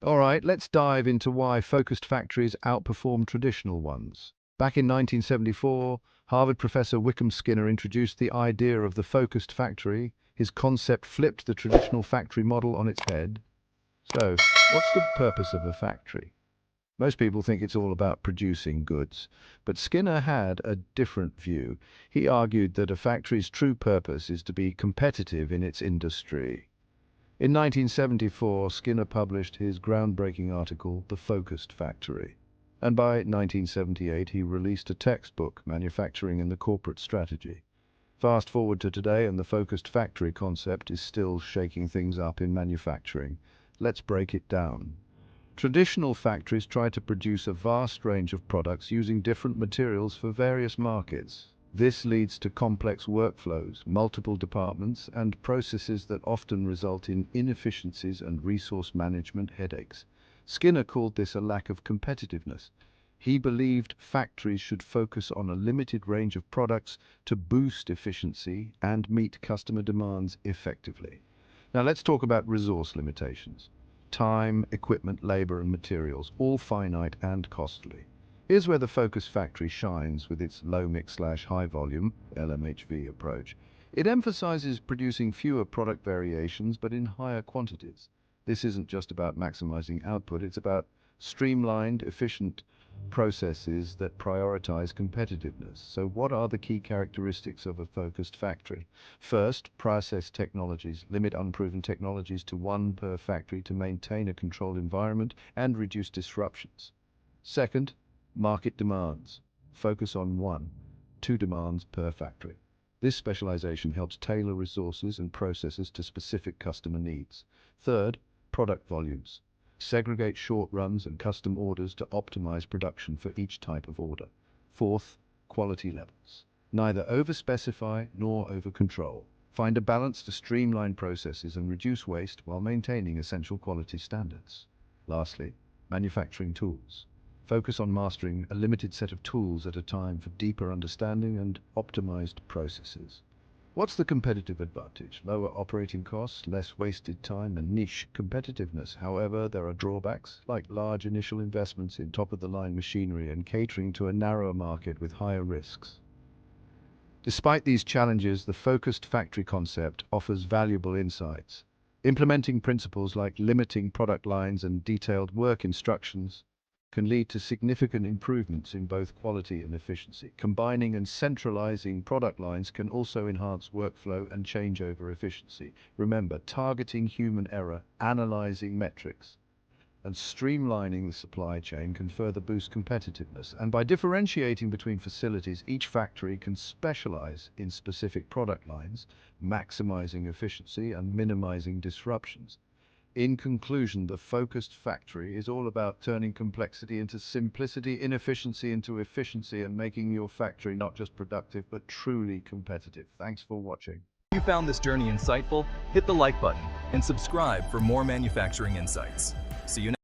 All right, let's dive into why focused factories outperform traditional ones. Back in 1974, Harvard professor Wickham Skinner introduced the idea of the focused factory. His concept flipped the traditional factory model on its head. So, what's the purpose of a factory? Most people think it's all about producing goods, but Skinner had a different view. He argued that a factory's true purpose is to be competitive in its industry. In 1974, Skinner published his groundbreaking article, The Focused Factory. And by 1978, he released a textbook, Manufacturing and the Corporate Strategy. Fast forward to today, and the focused factory concept is still shaking things up in manufacturing. Let's break it down. Traditional factories try to produce a vast range of products using different materials for various markets. This leads to complex workflows, multiple departments, and processes that often result in inefficiencies and resource management headaches. Skinner called this a lack of competitiveness. He believed factories should focus on a limited range of products to boost efficiency and meet customer demands effectively. Now let's talk about resource limitations. Time, equipment, labor, and materials, all finite and costly. Here's where the Focus Factory shines with its low mix/high volume (LMHV) approach. It emphasizes producing fewer product variations but in higher quantities. This isn't just about maximizing output, it's about streamlined, efficient processes that prioritize competitiveness. So what are the key characteristics of a focused factory? First, process technologies. Limit unproven technologies to one per factory to maintain a controlled environment and reduce disruptions. Second, market demands. Focus on one, two demands per factory. This specialization helps tailor resources and processes to specific customer needs. Third, product volumes. Segregate short runs and custom orders to optimize production for each type of order. Fourth, quality levels. Neither overspecify nor overcontrol. Find a balance to streamline processes and reduce waste while maintaining essential quality standards. Lastly, manufacturing tools. Focus on mastering a limited set of tools at a time for deeper understanding and optimized processes. What's the competitive advantage? Lower operating costs, less wasted time, and niche competitiveness. However, there are drawbacks, like large initial investments in top-of-the-line machinery and catering to a narrower market with higher risks. Despite these challenges, the focused factory concept offers valuable insights. Implementing principles like limiting product lines and detailed work instructions can lead to significant improvements in both quality and efficiency. Combining and centralizing product lines can also enhance workflow and changeover efficiency. Remember, targeting human error, analyzing metrics, and streamlining the supply chain can further boost competitiveness. And by differentiating between facilities, each factory can specialize in specific product lines, maximizing efficiency and minimizing disruptions. In conclusion, the focused factory is all about turning complexity into simplicity, inefficiency into efficiency, and making your factory not just productive, but truly competitive. Thanks for watching. If you found this journey insightful, hit the like button and subscribe for more manufacturing insights. See you next time.